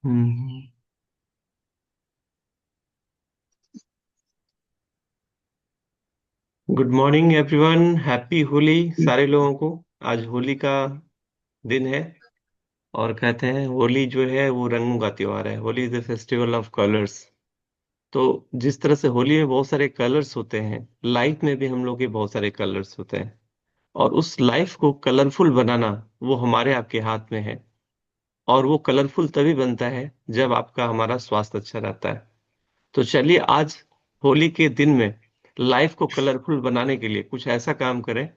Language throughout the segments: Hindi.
हम्म। Good morning everyone, happy Holi सारे लोगों को। आज होली का दिन है। और कहते हैं होली जो है वो रंगों का त्योहार है। Holi is the festival of colours. तो जिस तरह से होली में बहुत सारे कलर्स होते हैं, लाइफ में भी हम लोग के बहुत सारे कलर्स होते हैं। और उस लाइफ को कलरफुल बनाना वो हमारे आपके हाथ में है। और वो कलरफुल तभी बनता है जब आपका हमारा स्वास्थ्य अच्छा रहता है। तो चलिए आज होली के दिन में लाइफ को कलरफुल बनाने के लिए कुछ ऐसा काम करें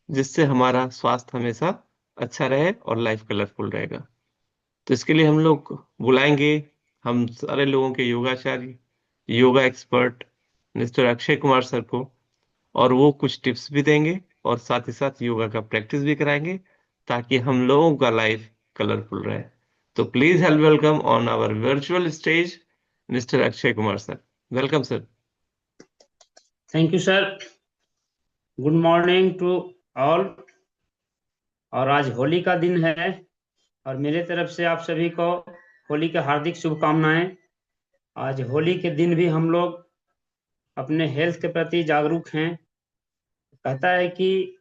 जिससे हमारा स्वास्थ्य हमेशा अच्छा रहे और लाइफ कलरफुल रहेगा। तो इसके लिए हम लोग बुलाएंगे हम सारे लोगों के योगाचार्य, yoga expert mister Akshay Kumar sir को। और वो कुछ टिप्स भी देंगे और साथ ही साथ योगा का प्रैक्टिस भी कराएंगे ताकि हम लोगों का लाइफ कलरफुल रहे। तो please help welcome on our virtual stage mister Akshay Kumar sir. Welcome sir. Thank you sir. Good morning to all. और आज होली का दिन है और मेरे तरफ से आप सभी को होली की हार्दिक शुभकामनाएं। आज होली के दिन भी हम लोग अपने हेल्थ के प्रति जागरूक हैं। कहता है कि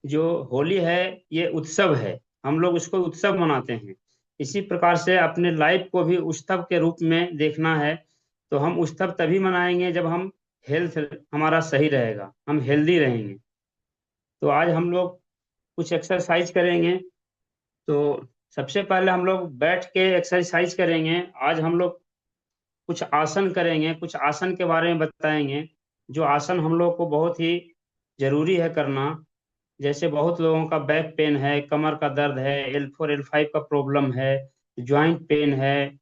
जो होली है ये उत्सव है, हम लोग उसको उत्सव मनाते हैं। इसी प्रकार से अपने लाइफ को भी उत्सव के रूप में देखना है। तो हम उत्सव तभी मनाएंगे जब हम हेल्थ हमारा सही रहेगा, हम हेल्दी रहेंगे। तो आज हम लोग कुछ एक्सरसाइज करेंगे। तो सबसे पहले हम लोग बैठ के एक्सरसाइज करेंगे। आज हम लोग कुछ आसन करेंगे, कुछ आसन के बारे में बताएंगे। जो आसन हम लोग को बहुत ही जरूरी है करना। जैसे बहुत लोगों का बैक पेन है, कमर का दर्द है, L4 L5 का प्रॉब्लम है, जॉइंट पेन है,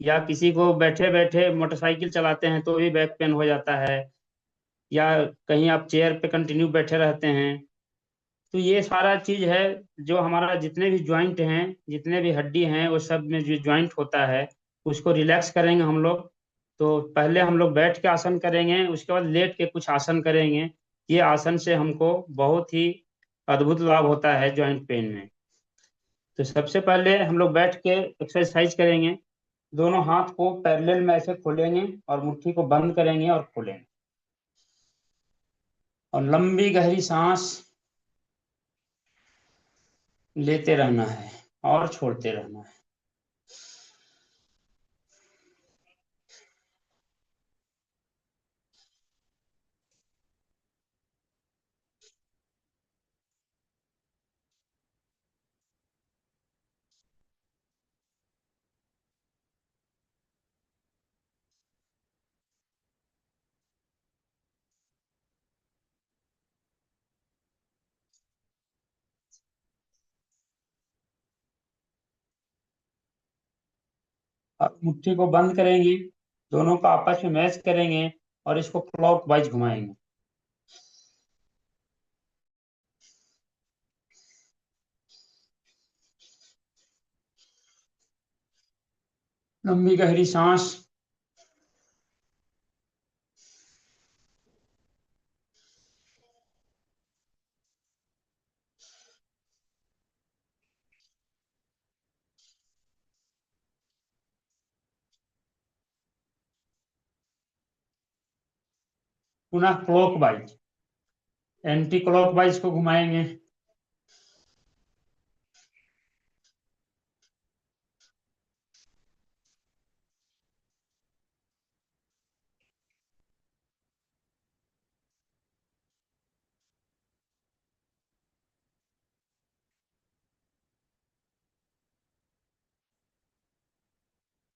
या किसी को बैठे बैठे मोटरसाइकिल चलाते हैं तो भी बैक पेन हो जाता है, या कहीं आप चेयर पे कंटिन्यू बैठे रहते हैं। तो ये सारा चीज है। जो हमारा जितने भी ज्वाइंट हैं, जितने भी हड्डी हैं, वो सब में जो ज्वाइंट होता है उसको रिलैक्स करेंगे हम लोग। तो पहले हम लोग बैठ के आसन करेंगे, उसके बाद लेट के कुछ आसन करेंगे। ये आसन से हमको बहुत ही अद्भुत लाभ होता है ज्वाइंट पेन में। तो सबसे पहले हम लोग बैठ के एक्सरसाइज करेंगे। दोनों हाथ को पैरेलल में ऐसे खोलेंगे और मुट्ठी को बंद करेंगे और खोलेंगे। और लंबी गहरी सांस लेते रहना है और छोड़ते रहना है। अब मुट्ठी को बंद करेंगे, दोनों को आपस में मैच करेंगे और इसको क्लॉक वाइज घुमाएंगे। लंबी गहरी सांस। पुनः clock wise, anti clock wise को घुमाएंगे।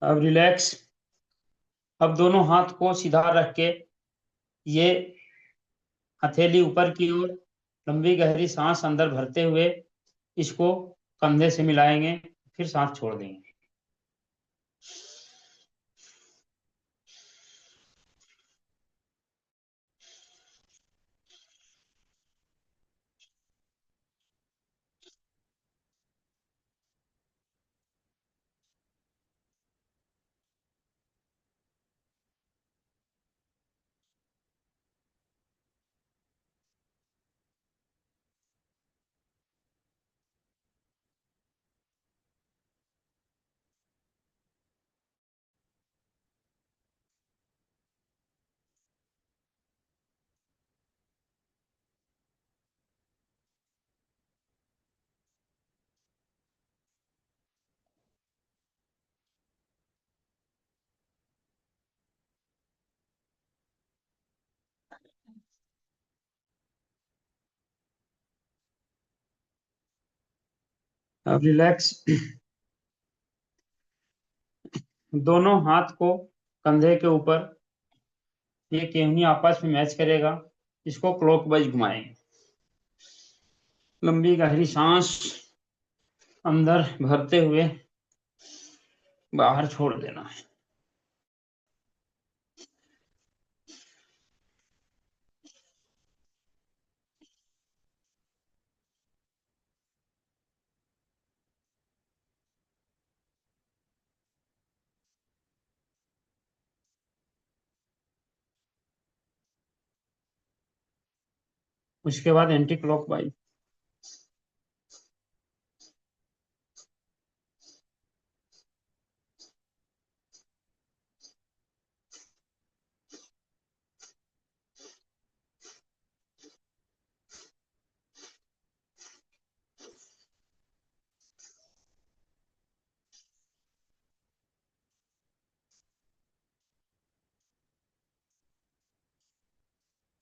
अब रिलैक्स। अब दोनों हाथ को सीधा रख के ये हथेली ऊपर की ओर, लंबी गहरी सांस अंदर भरते हुए इसको कंधे से मिलाएंगे, फिर सांस छोड़ देंगे। अब रिलैक्स। दोनों हाथ को कंधे के ऊपर, ये केहनी आपस में मैच करेगा, इसको क्लॉकवाइज घुमाएंगे। लंबी गहरी सांस अंदर भरते हुए बाहर छोड़ देना है। उसके बाद एंटी क्लॉकवाइज।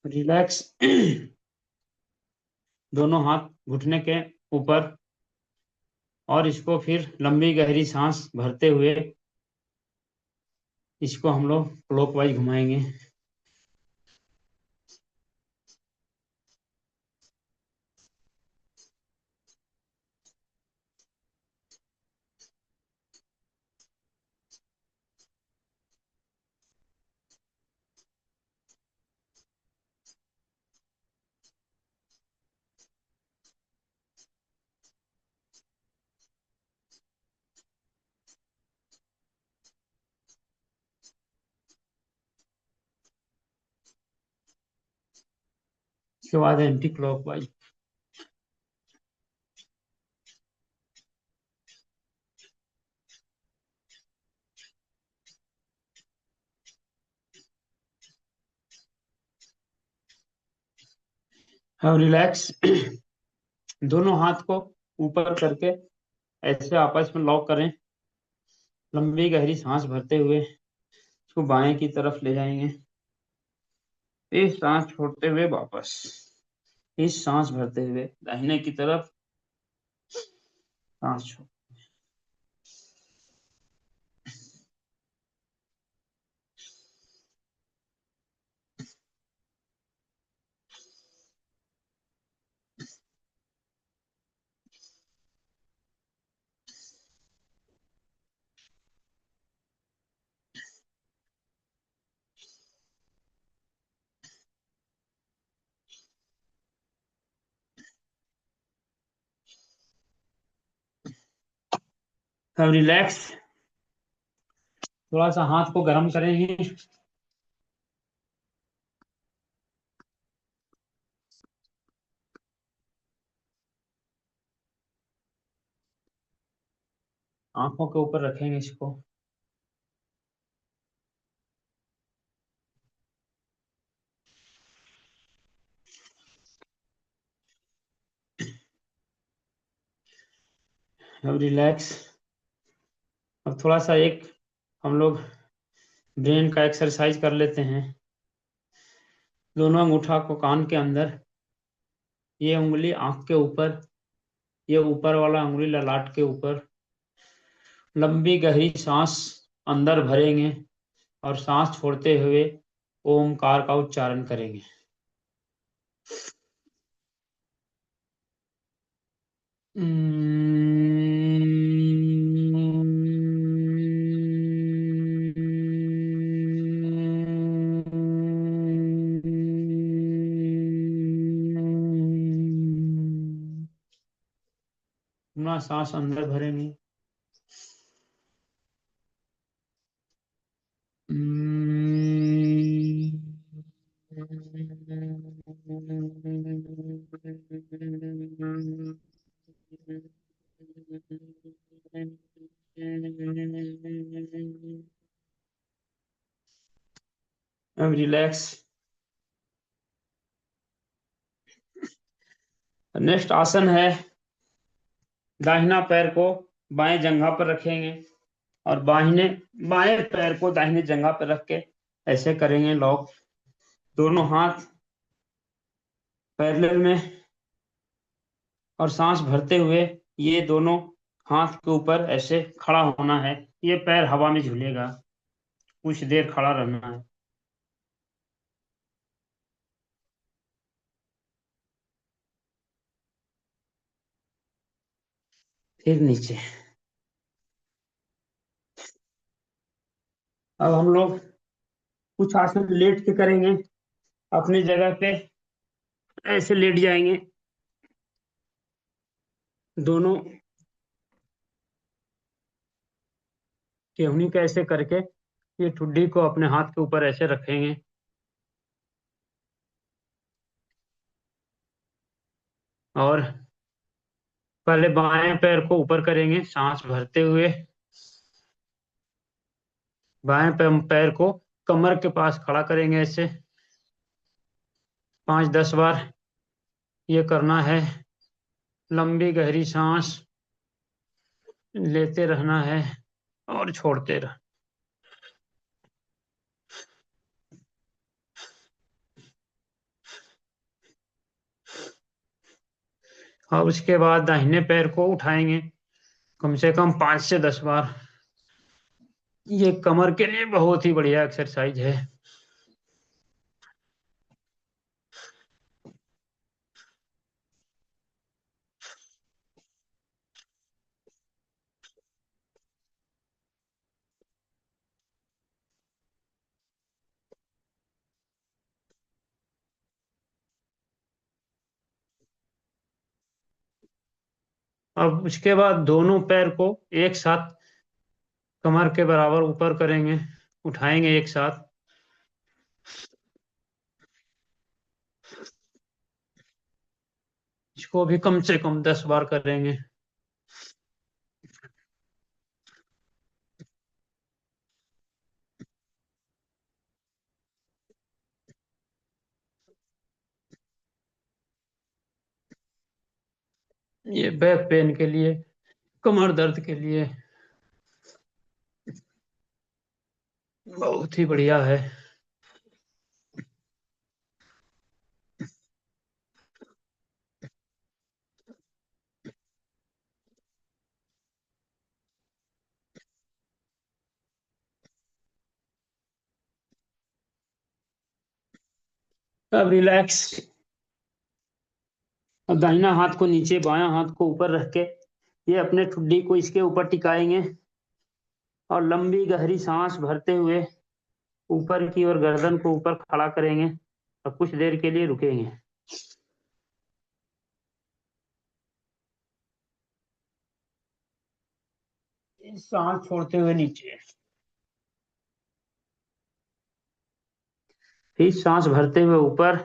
रिलैक्स। दोनों हाथ घुटने के ऊपर, और इसको फिर लंबी गहरी सांस भरते हुए इसको हम लोग क्लॉकवाइज घुमाएंगे। इसके बाद एंटी क्लॉकवाइज। अब रिलैक्स। दोनों हाथ को ऊपर करके ऐसे आपस में लॉक करें। लंबी गहरी सांस भरते हुए इसको बाएं की तरफ ले जाएंगे। इस सांस छोड़ते हुए वापस, इस सांस भरते हुए दाहिने की तरफ सांस छोड़। अब रिलैक्स। थोड़ा सा हाथ को गर्म करेंगे। आंखों के ऊपर रखेंगे इसको। अब रिलैक्स। अब थोड़ा सा एक हम लोग ब्रेन का एक्सरसाइज कर लेते हैं। दोनों अंगूठा को कान के अंदर, ये उंगली आंख के ऊपर, ये ऊपर वाला उंगली ललाट के ऊपर। लंबी गहरी सांस अंदर भरेंगे और सांस छोड़ते हुए ओमकार का उच्चारण करेंगे। अपना सांस अंदर भरेंगे। अब रिलैक्स। नेक्स्ट आसन है, दाहिना पैर को बाएं जंघा पर रखेंगे और बाएं पैर को दाहिने जंघा पर रख के ऐसे करेंगे लॉक। दोनों हाथ पैरेलल में, और सांस भरते हुए ये दोनों हाथ के ऊपर ऐसे खड़ा होना है। ये पैर हवा में झूलेगा, कुछ देर खड़ा रहना है। फिर नीचे। अब हम लोग कुछ आसन लेट के करेंगे। अपनी जगह पे ऐसे लेट जाएंगे, दोनों केहनी का ऐसे करके ये ठुड्डी को अपने हाथ के ऊपर ऐसे रखेंगे। और पहले बाएं पैर को ऊपर करेंगे सांस भरते हुए। बाएं पैर को कमर के पास खड़ा करेंगे ऐसे 5-10 बार। ये करना है। लंबी गहरी सांस लेते रहना है और छोड़ते रह। और उसके बाद दाहिने पैर को उठाएंगे कम से कम 5 से 10 बार। ये कमर के लिए बहुत ही बढ़िया एक्सरसाइज है। अब उसके बाद दोनों पैर को एक साथ कमर के बराबर ऊपर करेंगे, उठाएंगे एक साथ। इसको भी कम से कम 10 बार करेंगे। ये बैक पेन के लिए, कमर दर्द के लिए बहुत ही बढ़िया है। अब रिलैक्स। अब दाहिना हाथ को नीचे, बायां हाथ को ऊपर रख के ये अपने ठुड्डी को इसके ऊपर टिकाएंगे और लंबी गहरी सांस भरते हुए ऊपर की ओर गर्दन को ऊपर खड़ा करेंगे और कुछ देर के लिए रुकेंगे। सांस छोड़ते हुए नीचे, फिर सांस भरते हुए ऊपर,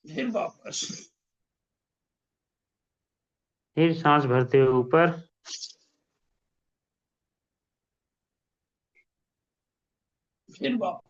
फिर वापस, फिर सांस भरते हुए ऊपर, फिर वापस।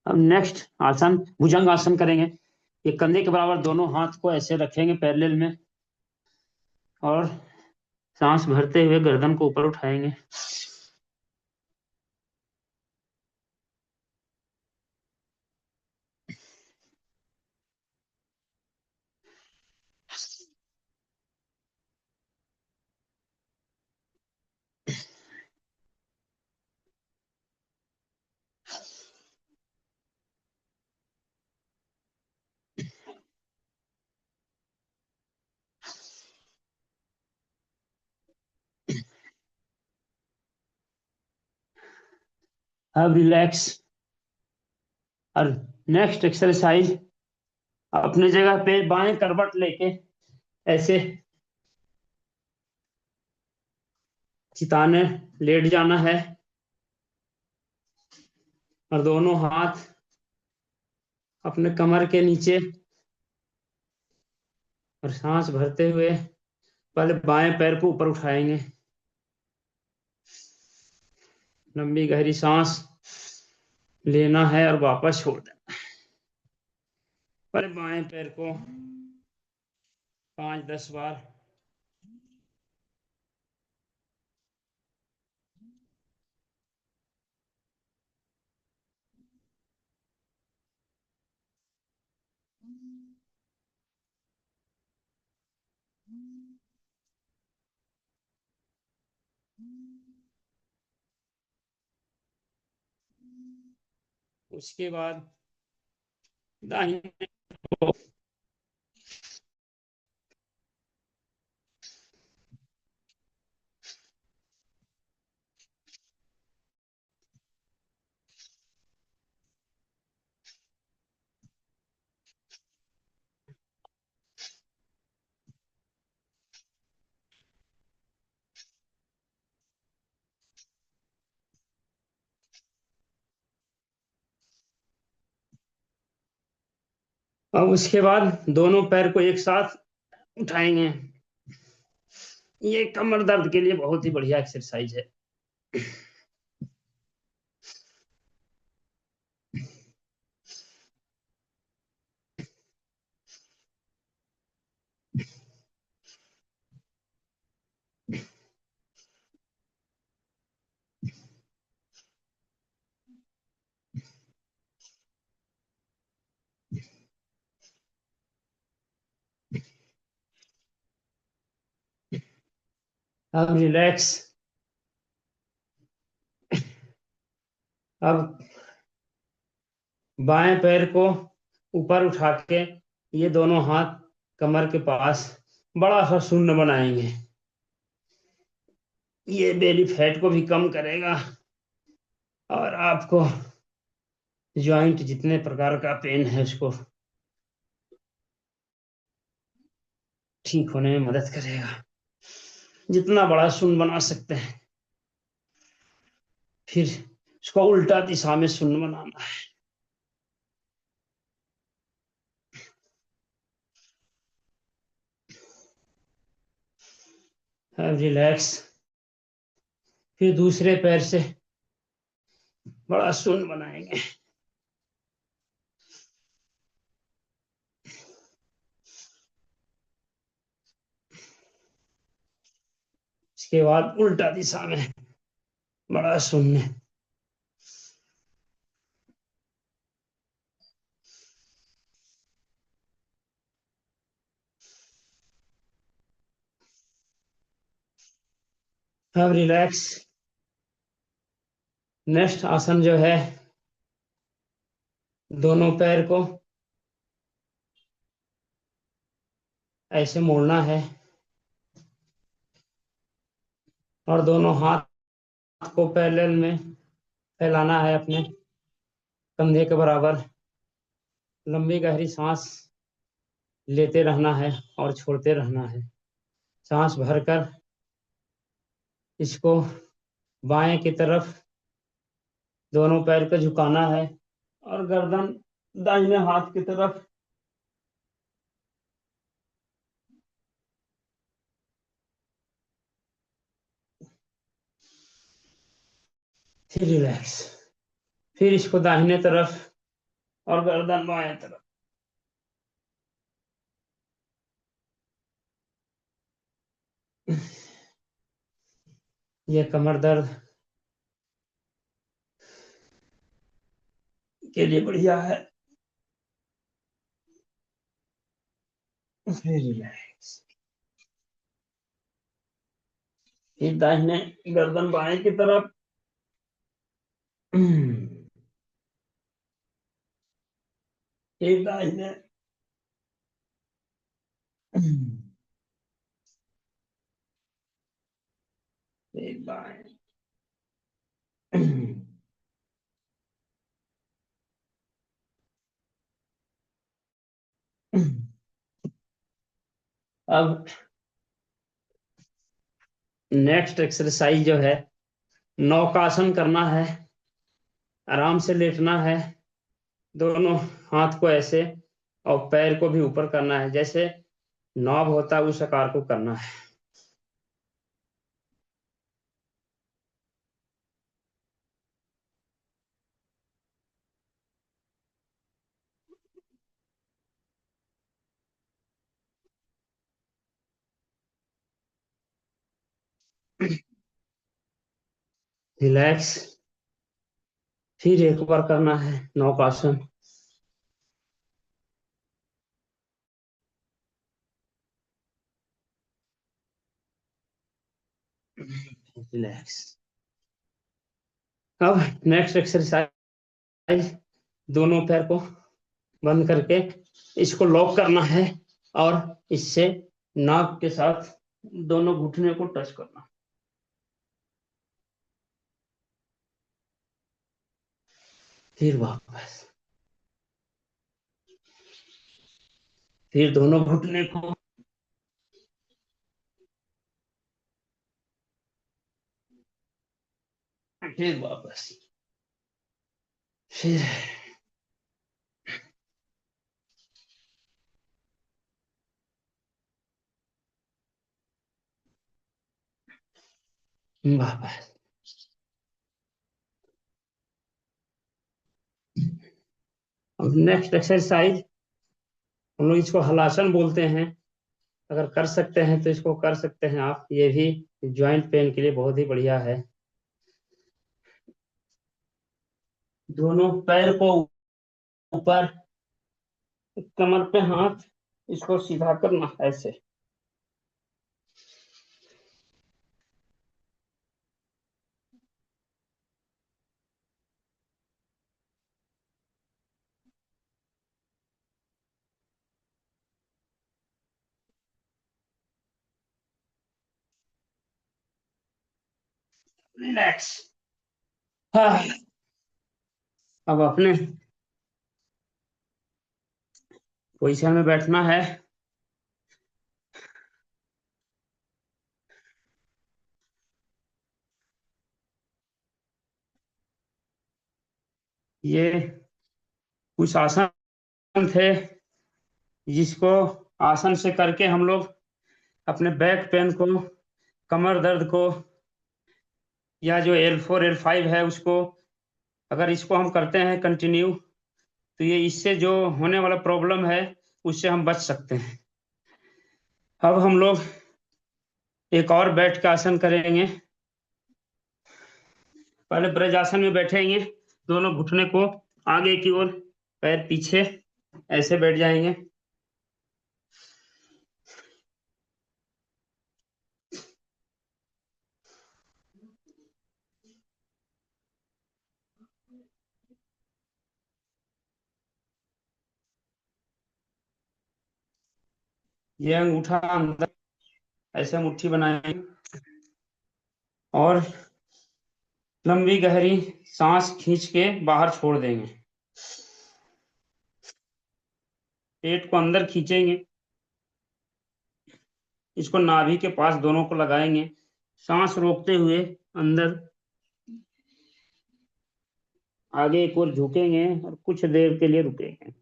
अब नेक्स्ट आसन भुजंग आसन करेंगे। ये कंधे के बराबर दोनों हाथ को ऐसे रखेंगे पैरेलल में और सांस भरते हुए गर्दन को ऊपर उठाएंगे। अब रिलैक्स। और नेक्स्ट एक्सरसाइज, अपने जगह पे बाएं करवट लेके ऐसे चिताने लेट जाना है और दोनों हाथ अपने कमर के नीचे, और सांस भरते हुए पहले बाएं पैर को ऊपर उठाएंगे। लंबी गहरी सांस लेना है और वापस छोड़ देना। पहले बाएं पैर को 5-10 बार। उसके बाद दाहिने को, अब उसके बाद दोनों पैर को एक साथ उठाएंगे। ये कमर दर्द के लिए बहुत ही बढ़िया एक्सरसाइज है। अब रिलैक्स। अब बाएं पैर को ऊपर उठा के ये दोनों हाथ कमर के पास बड़ा सा शून्य बनाएंगे। ये बेली फैट को भी कम करेगा और आपको जॉइंट जितने प्रकार का पेन है उसको ठीक होने में मदद करेगा। जितना बड़ा शून्य बना सकते हैं। फिर उसको उल्टा दिशा में शून्य बनाना है। रिलैक्स। फिर दूसरे पैर से बड़ा शून्य बनाएंगे। इसके बाद उल्टा दिशा में बड़ा शून्य। अब रिलैक्स। नेक्स्ट आसन जो है, दोनों पैर को ऐसे मोड़ना है और दोनों हाथ को पैरेलल में फैलाना है अपने कंधे के बराबर। लंबी गहरी सांस लेते रहना है और छोड़ते रहना है। सांस भरकर इसको बाएं की तरफ दोनों पैर को झुकाना है और गर्दन दाहिने हाथ की तरफ। फिर रिलैक्स। फिर इसको दाहिने तरफ और गर्दन बाएं तरफ। ये कमर दर्द के लिए बढ़िया है। फिर रिलैक्स। फिर दाहिने गर्दन बाएं की तरफ। फिर दाहिने। फिर बाएं। अब नेक्स्ट एक्सरसाइज जो है, नौकासन करना है। आराम से लेटना है। दोनों हाथ को ऐसे और पैर को भी ऊपर करना है, जैसे नॉब होता है उस आकार को करना है। रिलैक्स। फिर एक बार करना है नौकासन। रिलैक्स। अब नेक्स्ट एक्सरसाइज, दोनों पैर को बंद करके इसको लॉक करना है और इससे नाक के साथ दोनों घुटने को टच करना। फिर वापस, फिर दोनों घुटने को, फिर वापस, फिर वापस। अब नेक्स्ट एक्सरसाइज, हम लोग इसको हलासन बोलते हैं। अगर कर सकते हैं तो इसको कर सकते हैं आप, ये भी ज्वाइंट पेन के लिए बहुत ही बढ़िया है। दोनों पैर को ऊपर, कमर पे हाथ, इसको सीधा करना ऐसे। रिलैक्स। हाँ, अब अपने पोजीशन में बैठना है। ये कुछ आसन थे जिसको आसन से करके हम लोग अपने बैक पेन को, कमर दर्द को, या जो L4 L5 है उसको, अगर इसको हम करते हैं कंटिन्यू, तो ये इससे जो होने वाला प्रॉब्लम है उससे हम बच सकते हैं। अब हम लोग एक और बैठ के आसन करेंगे। पहले ब्रजासन में बैठेंगे, दोनों घुटने को आगे की ओर, पैर पीछे, ऐसे बैठ जाएंगे। ये अंगूठा अंदर ऐसे मुट्ठी बनाएंगे और लंबी गहरी सांस खींच के बाहर छोड़ देंगे। पेट को अंदर खींचेंगे, इसको नाभि के पास दोनों को लगाएंगे, सांस रोकते हुए अंदर आगे एक ओर झुकेंगे और कुछ देर के लिए रुकेंगे।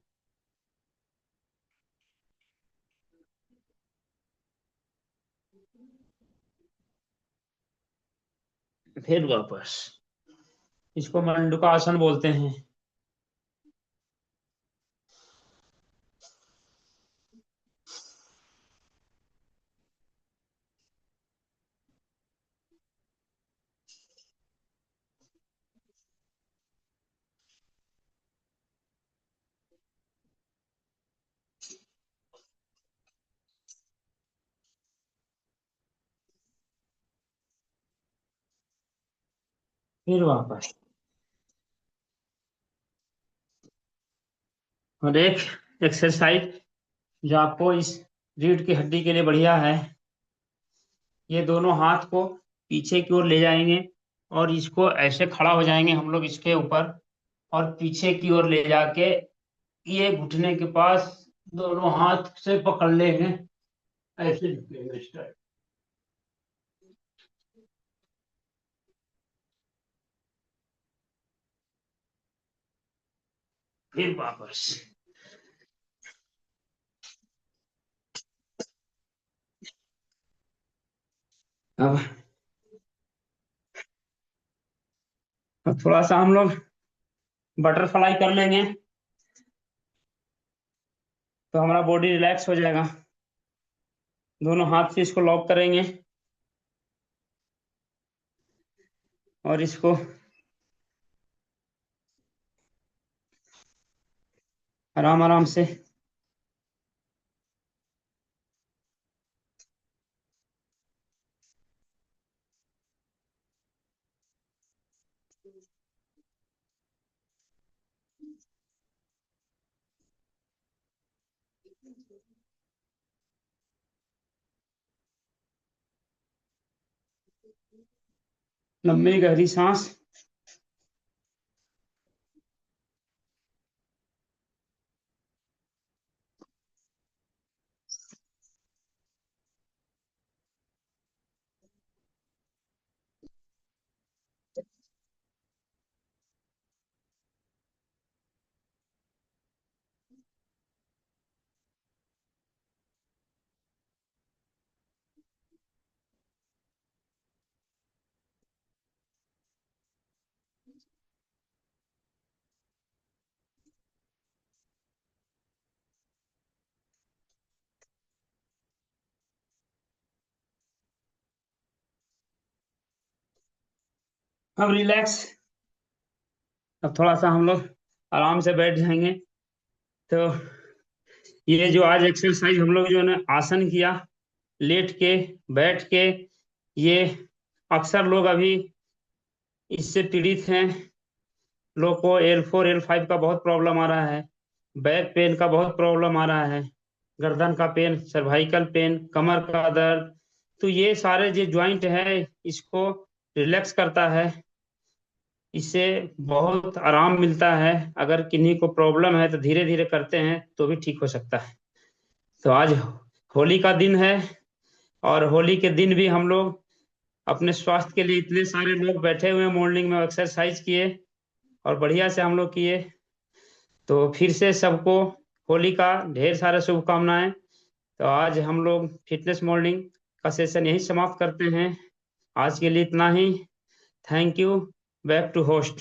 फिर वापस, इसको मंडूका आसन बोलते हैं। फिर वापस, और एक एक्सरसाइज जो आपको इस रीढ़ की हड्डी के लिए बढ़िया है, ये दोनों हाथ को पीछे की ओर ले जाएंगे और इसको ऐसे खड़ा हो जाएंगे हम लोग इसके ऊपर, और पीछे की ओर ले जाके ये घुटने के पास दोनों हाथ से पकड़ लेंगे, ऐसे झुकेंगे स्ट्राइट। फिर वापस। अब अब थोड़ा सा हम लोग बटरफ्लाई कर लेंगे, तो हमारा बॉडी रिलैक्स हो जाएगा। दोनों हाथ से इसको लॉक करेंगे और इसको आराम आराम से लंबी गहरी सांस। अब रिलैक्स। अब थोड़ा सा हम लोग आराम से बैठ जाएंगे। तो ये जो आज एक्सरसाइज हम लोग जो है आसन किया, लेट के, बैठ के, ये अक्सर लोग अभी इससे पीड़ित हैं। लोग को L4 L5 का बहुत प्रॉब्लम आ रहा है, बैक पेन का बहुत प्रॉब्लम आ रहा है, गर्दन का पेन, सर्वाइकल पेन, कमर का दर्द। तो ये सारे जो ज्वाइंट है इसको रिलैक्स करता है, इससे बहुत आराम मिलता है। अगर किन्हीं को प्रॉब्लम है तो धीरे धीरे करते हैं तो भी ठीक हो सकता है। तो आज होली का दिन है, और होली के दिन भी हम लोग अपने स्वास्थ्य के लिए इतने सारे लोग बैठे हुए हैं, मॉर्निंग में एक्सरसाइज किए और बढ़िया से हम लोग किए। तो फिर से सबको होली का ढेर सारा शुभकामनाएं। तो आज हम लोग फिटनेस मॉर्निंग का सेशन यही समाप्त करते हैं। आज के लिए इतना ही। Thank you. Back to host.